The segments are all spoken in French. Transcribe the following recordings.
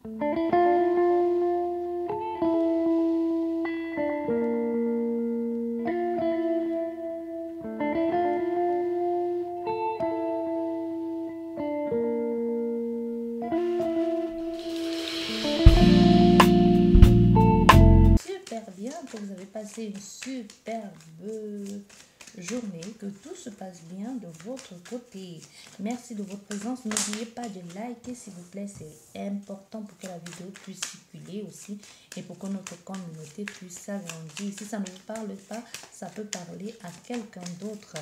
Super bien, que vous avez passé une superbe journée, que tout se passe bien de votre côté. Merci de votre présence. N'oubliez pas de liker s'il vous plaît, c'est important pour que la vidéo puisse circuler aussi et pour que notre communauté puisse s'agrandir. Si ça ne vous parle pas, ça peut parler à quelqu'un d'autre.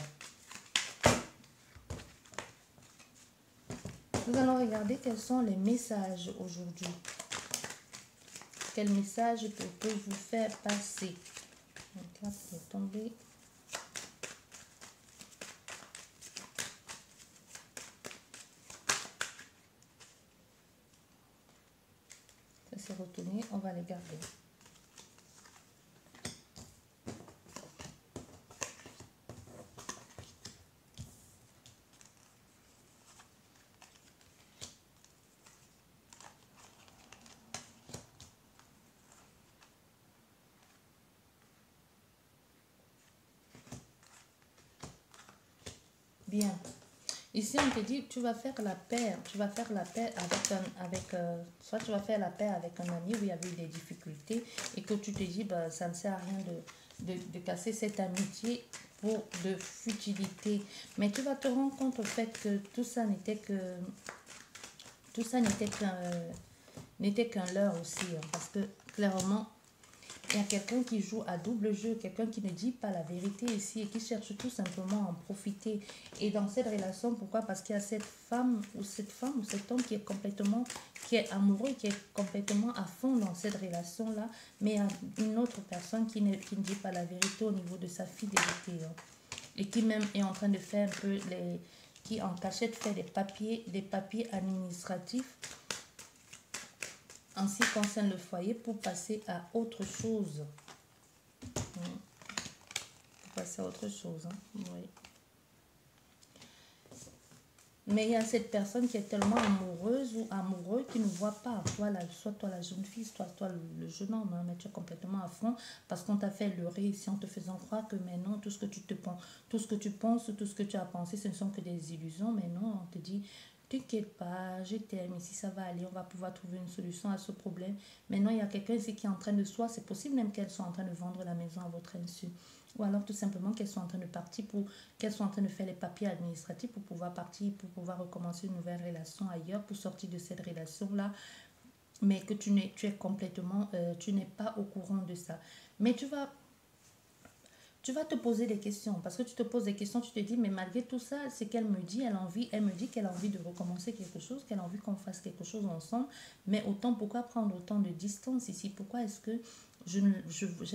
Nous allons regarder quels sont les messages aujourd'hui. Quel message peut vous faire passer. Donc là, pour tomber. Ça s'est retourné, on va les garder. Bien. Ici, on te dit, tu vas faire la paix. Tu vas faire la paix soit tu vas faire la paix avec un ami où il y avait eu des difficultés et que tu te dis, bah, ça ne sert à rien de casser cette amitié pour de futilité. Mais tu vas te rendre compte au fait que tout ça n'était qu'un leurre aussi. Hein, parce que clairement, il y a quelqu'un qui joue à double jeu, quelqu'un qui ne dit pas la vérité ici et qui cherche tout simplement à en profiter. Et dans cette relation, pourquoi? Parce qu'il y a cette femme ou cet homme qui est amoureux, qui est complètement à fond dans cette relation-là, mais il y a une autre personne qui ne dit pas la vérité au niveau de sa fidélité. Hein, et qui même est en train de faire un peu qui en cachette fait des papiers administratifs en ce qui concerne le foyer pour passer à autre chose. Pour passer à autre chose. Hein. Oui. Mais il y a cette personne qui est tellement amoureuse ou amoureux qui ne voit pas toi, soit toi la jeune fille, soit toi le jeune homme, hein, mais tu es complètement à fond parce qu'on t'a fait leurrer ici en te faisant croire que maintenant tout ce que tu penses, tout ce que tu as pensé, ce ne sont que des illusions. Mais non, on te dit, t'inquiète pas, je t'aime, ici ça va aller, on va pouvoir trouver une solution à ce problème. Maintenant, il y a quelqu'un ici qui est en train de c'est possible même qu'elles soient en train de vendre la maison à votre insu. Ou alors tout simplement qu'elles sont en train de partir qu'elles sont en train de faire les papiers administratifs pour pouvoir partir, pour pouvoir recommencer une nouvelle relation ailleurs, pour sortir de cette relation-là, mais que tu es complètement, tu n'es pas au courant de ça. Mais tu vas te poser des questions, parce que tu te poses des questions, tu te dis, mais malgré tout ça, c'est qu'elle me dit, elle me dit qu'elle a envie de recommencer quelque chose, qu'elle a envie qu'on fasse quelque chose ensemble, mais pourquoi prendre autant de distance ici? Pourquoi est-ce que j'ai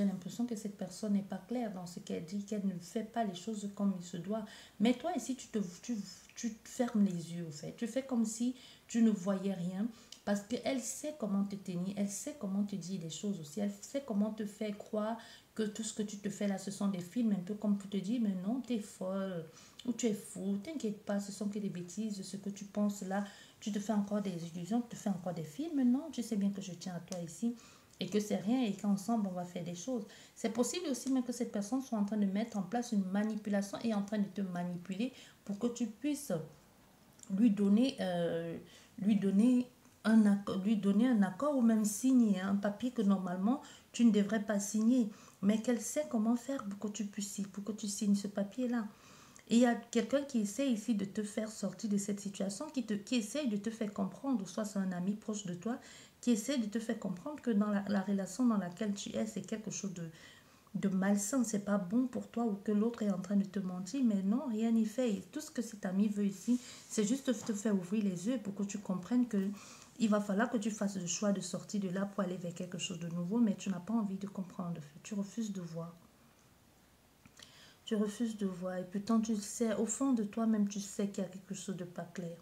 l'impression que cette personne n'est pas claire dans ce qu'elle dit, qu'elle ne fait pas les choses comme il se doit. Mais toi ici, tu fermes les yeux, au fait. Tu fais comme si tu ne voyais rien, parce qu'elle sait comment te tenir, elle sait comment te dire les choses aussi, elle sait comment te faire croire que tout ce que tu te fais là, ce sont des films, un peu comme pour te dire, mais non, tu es folle, ou tu es fou, t'inquiète pas, ce sont que des bêtises, ce que tu penses là, tu te fais encore des illusions, tu te fais encore des films, non, tu sais bien que je tiens à toi ici, et que c'est rien, et qu'ensemble, on va faire des choses. C'est possible aussi même que cette personne soit en train de mettre en place une manipulation et en train de te manipuler pour que tu puisses lui donner, lui donner un accord ou même signer un papier que normalement tu ne devrais pas signer, mais qu'elle sait comment faire pour que pour que tu signes ce papier-là. Et il y a quelqu'un qui essaie ici de te faire sortir de cette situation, qui essaie de te faire comprendre, soit c'est un ami proche de toi, qui essaie de te faire comprendre que dans la relation dans laquelle tu es, c'est quelque chose de malsain, c'est pas bon pour toi, ou que l'autre est en train de te mentir, mais non, rien n'y fait. Et tout ce que cet ami veut ici, c'est juste te faire ouvrir les yeux pour que tu comprennes que il va falloir que tu fasses le choix de sortir de là pour aller vers quelque chose de nouveau, mais tu n'as pas envie de comprendre, tu refuses de voir. Tu refuses de voir, et pourtant tu sais, au fond de toi-même, tu sais qu'il y a quelque chose de pas clair.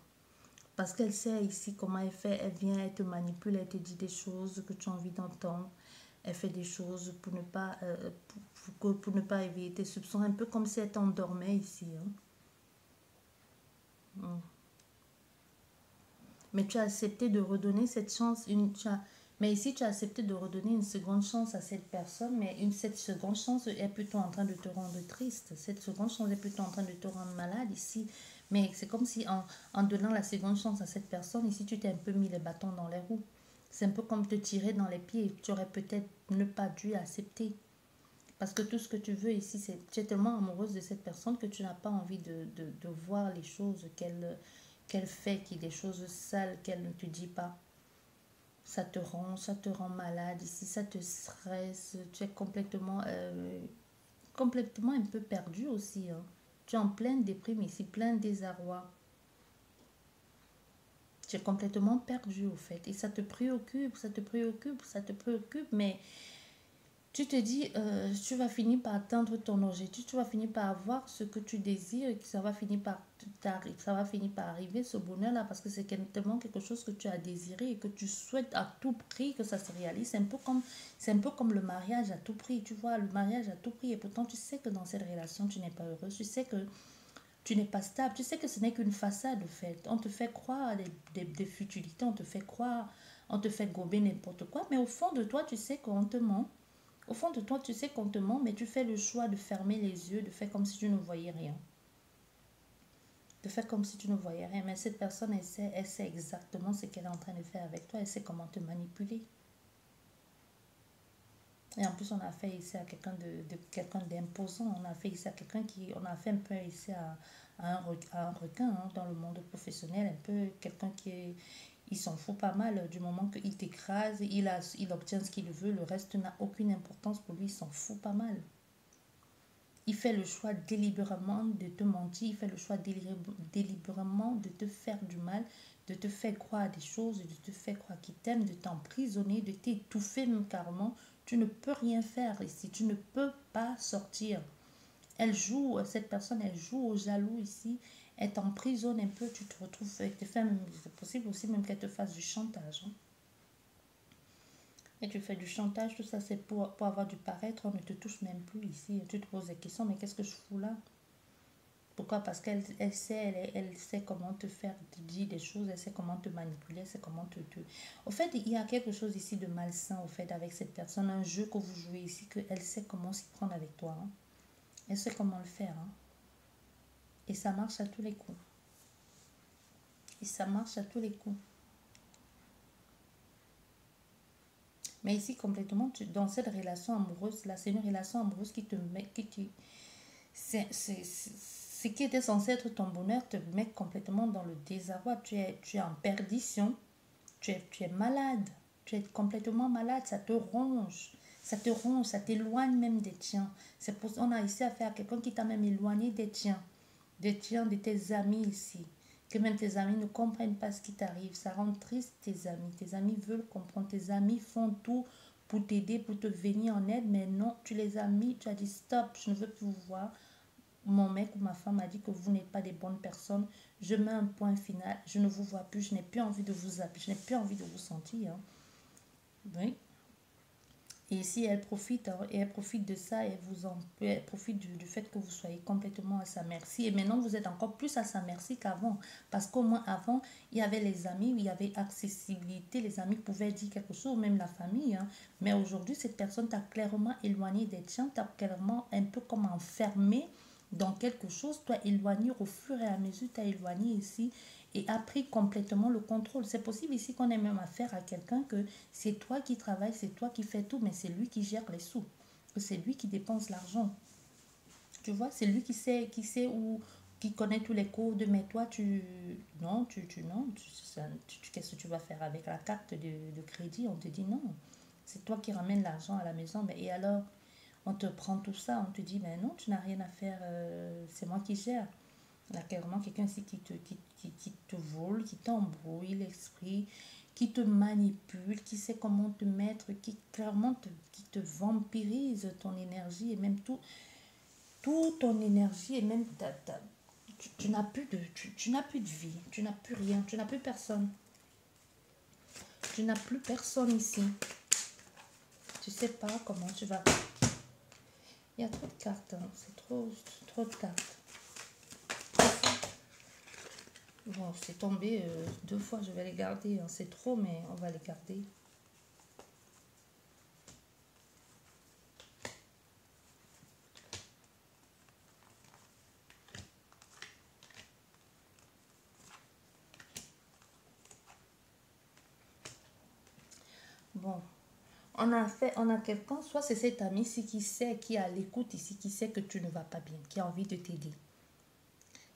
Parce qu'elle sait ici comment elle fait, elle vient, elle te manipule, elle te dit des choses que tu as envie d'entendre. Elle fait des choses pour ne pas, pour ne pas éveiller tes soupçons, un peu comme si elle t'endormait ici. Hein. Mais tu as accepté de redonner cette chance. Mais ici, tu as accepté de redonner une seconde chance à cette personne, mais cette seconde chance est plutôt en train de te rendre triste. Cette seconde chance est plutôt en train de te rendre malade ici. Mais c'est comme si en donnant la seconde chance à cette personne, ici, tu t'es un peu mis les bâtons dans les roues. C'est un peu comme te tirer dans les pieds. Tu aurais peut-être ne pas dû accepter. Parce que tout ce que tu veux ici, c'est tu es tellement amoureuse de cette personne que tu n'as pas envie de voir les choses qu'elle fait, qui des choses sales qu'elle ne te dit pas. Ça te rend malade ici, ça te stresse, tu es complètement un peu perdu aussi. Hein. Tu es en pleine déprime ici, plein de désarroi. Tu es complètement perdu au fait. Et ça te préoccupe, ça te préoccupe, ça te préoccupe, mais tu te dis, tu vas finir par atteindre ton objectif, tu vas finir par avoir ce que tu désires, et que ça va finir par arriver, ce bonheur-là, parce que c'est tellement quelque chose que tu as désiré et que tu souhaites à tout prix que ça se réalise. C'est un peu comme le mariage à tout prix, tu vois, le mariage à tout prix. Et pourtant, tu sais que dans cette relation, tu n'es pas heureuse, tu sais que tu n'es pas stable, tu sais que ce n'est qu'une façade, en fait. On te fait croire des futilités, on te fait croire, on te fait gober n'importe quoi, mais au fond de toi, tu sais qu'on te ment. Au fond de toi, tu sais qu'on te ment, mais tu fais le choix de fermer les yeux, de faire comme si tu ne voyais rien. De faire comme si tu ne voyais rien. Mais cette personne, elle sait exactement ce qu'elle est en train de faire avec toi. Elle sait comment te manipuler. Et en plus, on a fait ici à quelqu'un d'imposant. On a fait ici à on a fait un peu ici à un requin hein, dans le monde professionnel. Un peu quelqu'un il s'en fout pas mal du moment qu'il t'écrase, il obtient ce qu'il veut, le reste n'a aucune importance pour lui, il s'en fout pas mal. Il fait le choix délibérément de te mentir, il fait le choix délibérément de te faire du mal, de te faire croire des choses, de te faire croire qu'il t'aime, de t'emprisonner, de t'étouffer même carrément. Tu ne peux rien faire ici, tu ne peux pas sortir. Cette personne, elle joue au jaloux ici, elle t'emprisonne un peu, tu te retrouves avec tes femmes, c'est possible aussi même qu'elle te fasse du chantage. Hein. Et tu fais du chantage, tout ça c'est pour avoir du paraître, on ne te touche même plus ici. Tu te poses des questions, mais qu'est-ce que je fous là? Pourquoi? Parce qu'elle sait comment te faire te dire des choses, elle sait comment te manipuler, elle sait comment Au fait, il y a quelque chose ici de malsain, au fait, avec cette personne, un jeu que vous jouez ici, qu'elle sait comment s'y prendre avec toi. Hein. Elle sait comment le faire. Hein. Et ça marche à tous les coups. Et ça marche à tous les coups. Mais ici, complètement, dans cette relation amoureuse, là, c'est une relation amoureuse qui te met... Ce qui était censé être ton bonheur te met complètement dans le désarroi. Tu es en perdition. Tu es malade. Tu es complètement malade. Ça te ronge. Ça te ronge. Ça t'éloigne même des tiens. On a ici affaire à quelqu'un qui t'a même éloigné des tiens. Des tiens, de tes amis ici. Que même tes amis ne comprennent pas ce qui t'arrive. Ça rend triste tes amis. Tes amis veulent comprendre. Tes amis font tout pour t'aider, pour te venir en aide. Mais non, tu les as mis, tu as dit stop, je ne veux plus vous voir. Mon mec ou ma femme a dit que vous n'êtes pas des bonnes personnes. Je mets un point final. Je ne vous vois plus. Je n'ai plus envie de vous appeler. Je n'ai plus envie de vous sentir. Hein. Oui. Et ici, elle profite, hein, et elle profite de ça, elle profite du fait que vous soyez complètement à sa merci. Et maintenant, vous êtes encore plus à sa merci qu'avant. Parce qu'au moins, avant, il y avait les amis, il y avait accessibilité, les amis pouvaient dire quelque chose, même la famille. Hein. Mais aujourd'hui, cette personne t'a clairement éloigné des tiens, t'a clairement un peu comme enfermé dans quelque chose, toi éloigné au fur et à mesure, t'as éloigné ici et a pris complètement le contrôle. C'est possible ici qu'on ait même affaire à quelqu'un que c'est toi qui travailles, c'est toi qui fais tout, mais c'est lui qui gère les sous. C'est lui qui dépense l'argent. Tu vois, c'est lui qui sait où, qui connaît tous les codes, mais toi, non, qu'est-ce que tu vas faire avec la carte de crédit? On te dit non. C'est toi qui ramènes l'argent à la maison, mais et alors, on te prend tout ça, on te dit, mais non, tu n'as rien à faire, c'est moi qui gère. Il y a clairement quelqu'un ici qui te vole, qui t'embrouille l'esprit, qui te manipule, qui sait comment te mettre, qui clairement qui te vampirise ton énergie et même tout ton énergie et même tu n'as plus de vie, tu n'as plus rien, tu n'as plus personne. Tu n'as plus personne ici. Tu sais pas comment tu vas. Il y a trop de cartes, hein. C'est trop de cartes. Bon, c'est tombé 2 fois, je vais les garder. Hein. C'est trop, mais on va les garder. Bon, on a quelqu'un, soit c'est cet ami ici qui sait, qui est à l'écoute ici, qui sait que tu ne vas pas bien, qui a envie de t'aider,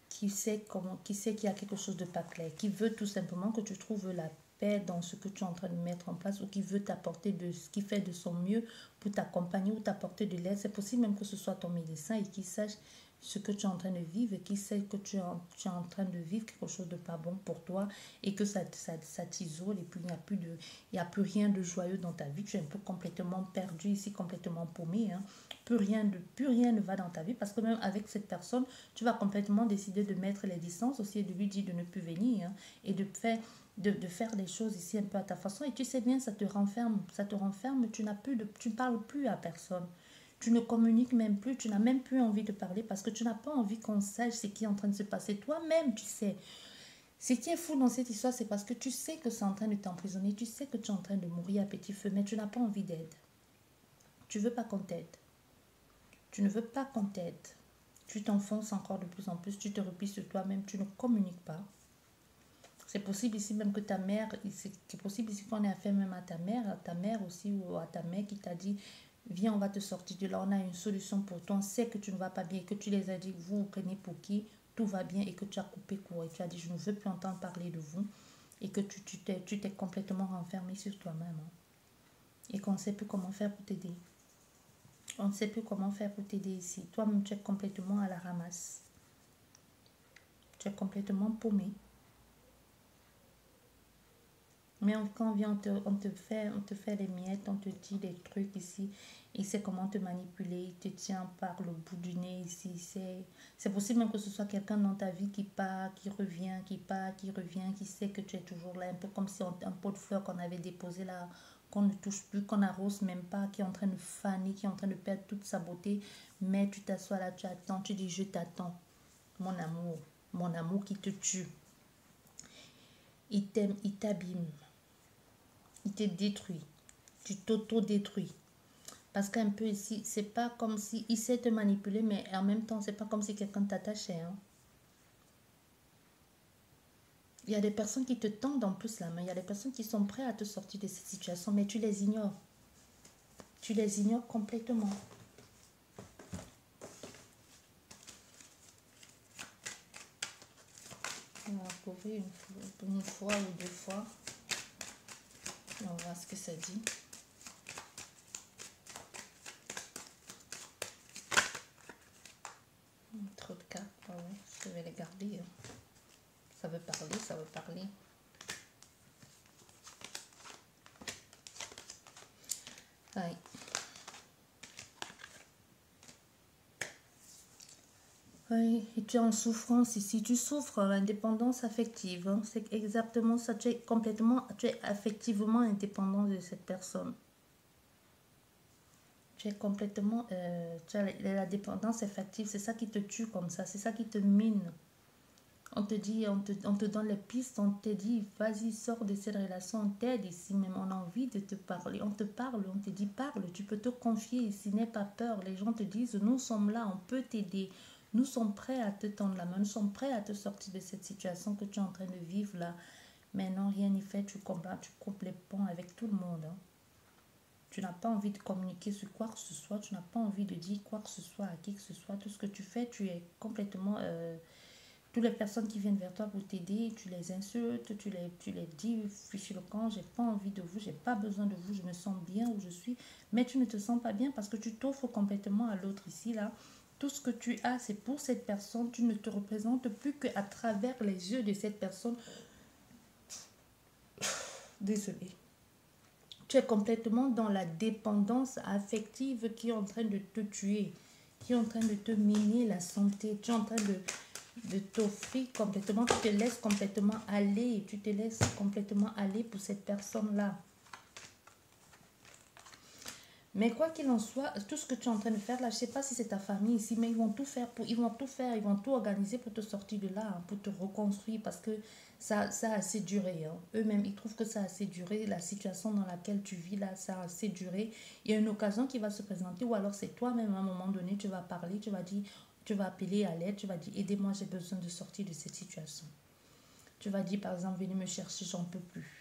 qui sait comment, qui sait qu'il y a quelque chose de pas clair, qui veut tout simplement que tu trouves la paix dans ce que tu es en train de mettre en place ou qui veut t'apporter de ce qui fait de son mieux pour t'accompagner ou t'apporter de l'aide. C'est possible même que ce soit ton médecin et qu'il sache ce que tu es en train de vivre et qu'il sait que tu es en train de vivre quelque chose de pas bon pour toi et que ça t'isole et puis il y a plus rien de joyeux dans ta vie. Tu es un peu complètement perdu ici, complètement paumé. Hein. Plus rien ne va dans ta vie parce que même avec cette personne, tu vas complètement décider de mettre les distances aussi et de lui dire de ne plus venir hein, et de faire des choses ici un peu à ta façon. Et tu sais bien, ça te renferme, tu ne parles plus à personne. Tu ne communiques même plus, tu n'as même plus envie de parler parce que tu n'as pas envie qu'on sache ce qui est en train de se passer. Toi-même, tu sais. Ce qui est fou dans cette histoire, c'est parce que tu sais que c'est en train de t'emprisonner, tu sais que tu es en train de mourir à petit feu, mais tu n'as pas envie d'aide. Tu veux pas qu'on t'aide. Tu ne veux pas qu'on t'aide. Tu t'enfonces encore de plus en plus, tu te replies sur toi-même, tu ne communiques pas. C'est possible ici même que ta mère, c'est possible ici qu'on ait affaire même à ta mère aussi ou à ta mère qui t'a dit viens on va te sortir de là, on a une solution pour toi, on sait que tu ne vas pas bien, que tu les as dit vous prenez pour qui, tout va bien et que tu as coupé court et tu as dit je ne veux plus entendre parler de vous et que tu t'es complètement renfermé sur toi-même hein, et qu'on ne sait plus comment faire pour t'aider. On ne sait plus comment faire pour t'aider ici. Toi-même tu es complètement à la ramasse. Tu es complètement paumé. Mais quand on vient, on te fait les miettes, on te dit des trucs ici. Il sait comment te manipuler, il te tient par le bout du nez ici. C'est possible même que ce soit quelqu'un dans ta vie qui part, qui revient, qui part, qui revient, qui sait que tu es toujours là. Un peu comme si un pot de fleurs qu'on avait déposé là, qu'on ne touche plus, qu'on n'arrose même pas, qui est en train de faner, qui est en train de perdre toute sa beauté. Mais tu t'assois là, tu attends, tu dis je t'attends. Mon amour qui te tue. Il t'aime, il t'abîme. Il te détruit. Tu t'auto-détruis. Parce qu'un peu ici, c'est pas comme si il sait te manipuler, mais en même temps, c'est pas comme si quelqu'un t'attachait. Hein. Il y a des personnes qui te tendent en plus la main. Il y a des personnes qui sont prêtes à te sortir de cette situation, mais tu les ignores. Tu les ignores complètement. On va couvrir une fois ou 2 fois. On va voir ce que ça dit. Trop de cartes, ah ouais, je vais les garder. Hein. Ça veut parler, ça veut parler. Ouais. Oui, et tu es en souffrance ici. Tu souffres l'indépendance affective. Hein. C'est exactement ça. Tu es affectivement indépendant de cette personne. Tu es complètement, tu as la dépendance affective. C'est ça qui te tue comme ça. C'est ça qui te mine. On te dit, on te donne les pistes. On te dit, vas-y, sors de cette relation. On t'aide ici même. On a envie de te parler. On te parle. On te dit, parle. Tu peux te confier ici. N'aie pas peur. Les gens te disent, nous sommes là. On peut t'aider. Nous sommes prêts à te tendre la main. Nous sommes prêts à te sortir de cette situation que tu es en train de vivre là. Mais non, rien n'y fait. Tu coupes les ponts avec tout le monde. Hein. Tu n'as pas envie de communiquer sur quoi que ce soit. Tu n'as pas envie de dire quoi que ce soit à qui que ce soit. Tout ce que tu fais, tu es complètement... toutes les personnes qui viennent vers toi pour t'aider, tu les insultes, tu les dis, fichez le camp, j'ai pas envie de vous, j'ai pas besoin de vous, je me sens bien où je suis. Mais tu ne te sens pas bien parce que tu t'offres complètement à l'autre ici, là. Tout ce que tu as, c'est pour cette personne. Tu ne te représentes plus qu'à travers les yeux de cette personne. Désolée. Tu es complètement dans la dépendance affective qui est en train de te tuer, qui est en train de te miner la santé. Tu es en train de t'offrir complètement, tu te laisses complètement aller, tu te laisses complètement aller pour cette personne-là. Mais quoi qu'il en soit, tout ce que tu es en train de faire là, je sais pas si c'est ta famille ici, mais ils vont tout faire ils vont tout faire, ils vont tout organiser pour te sortir de là, hein, pour te reconstruire parce que ça a assez duré, hein. Eux-mêmes, ils trouvent que ça a assez duré. La situation dans laquelle tu vis là, ça a assez duré. Il y a une occasion qui va se présenter ou alors c'est toi-même à un moment donné, tu vas parler, tu vas dire, tu vas appeler à l'aide, tu vas dire, aidez-moi, j'ai besoin de sortir de cette situation. Tu vas dire par exemple, venez me chercher, j'en peux plus.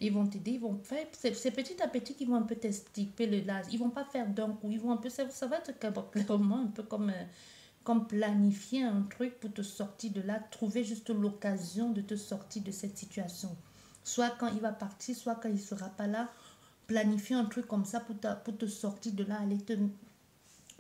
Ils vont t'aider, ils vont faire, c'est petit à petit qu'ils vont un peu t'estiper le las. Ils vont pas faire d'un coup, ils vont un peu, ça va être clairement un peu comme planifier un truc pour te sortir de là, trouver juste l'occasion de te sortir de cette situation. Soit quand il va partir, soit quand il sera pas là, planifier un truc comme ça pour te sortir de là,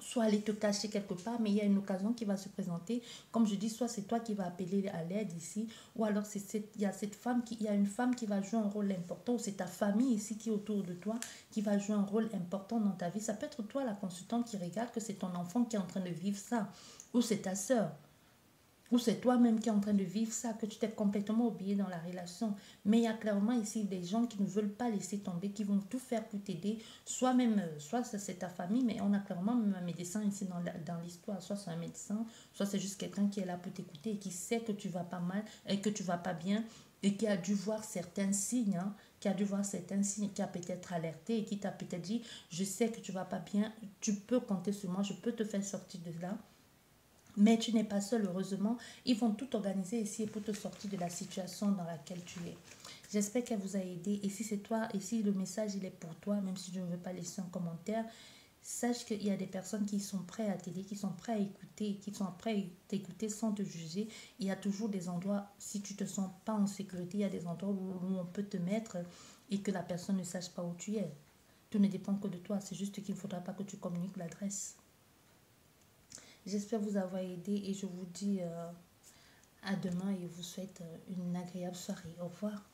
soit aller te cacher quelque part, mais il y a une occasion qui va se présenter. Comme je dis, soit c'est toi qui vas appeler à l'aide ici, ou alors il y a cette femme il y a une femme qui va jouer un rôle important, ou c'est ta famille ici qui est autour de toi, qui va jouer un rôle important dans ta vie. Ça peut être toi, la consultante, qui regarde que c'est ton enfant qui est en train de vivre ça, ou c'est ta soeur. Ou c'est toi-même qui es en train de vivre ça, que tu t'es complètement oublié dans la relation. Mais il y a clairement ici des gens qui ne veulent pas laisser tomber, qui vont tout faire pour t'aider. Soit même, soit c'est ta famille, mais on a clairement même un médecin ici dans l'histoire. Soit c'est un médecin, soit c'est juste quelqu'un qui est là pour t'écouter et qui sait que tu vas pas mal, et que tu vas pas bien, et qui a dû voir certains signes, hein, qui a dû voir certains signes, qui a peut-être alerté et qui t'a peut-être dit, je sais que tu vas pas bien, tu peux compter sur moi, je peux te faire sortir de là. Mais tu n'es pas seul, heureusement. Ils vont tout organiser ici pour te sortir de la situation dans laquelle tu es. J'espère qu'elle vous a aidé. Et si c'est toi, et si le message il est pour toi, même si je ne veux pas laisser un commentaire, sache qu'il y a des personnes qui sont prêtes à t'aider, qui sont prêtes à écouter, qui sont prêtes à t'écouter sans te juger. Il y a toujours des endroits, si tu ne te sens pas en sécurité, il y a des endroits où on peut te mettre et que la personne ne sache pas où tu es. Tout ne dépend que de toi. C'est juste qu'il ne faudra pas que tu communiques l'adresse. J'espère vous avoir aidé et je vous dis à demain et vous souhaite une agréable soirée. Au revoir.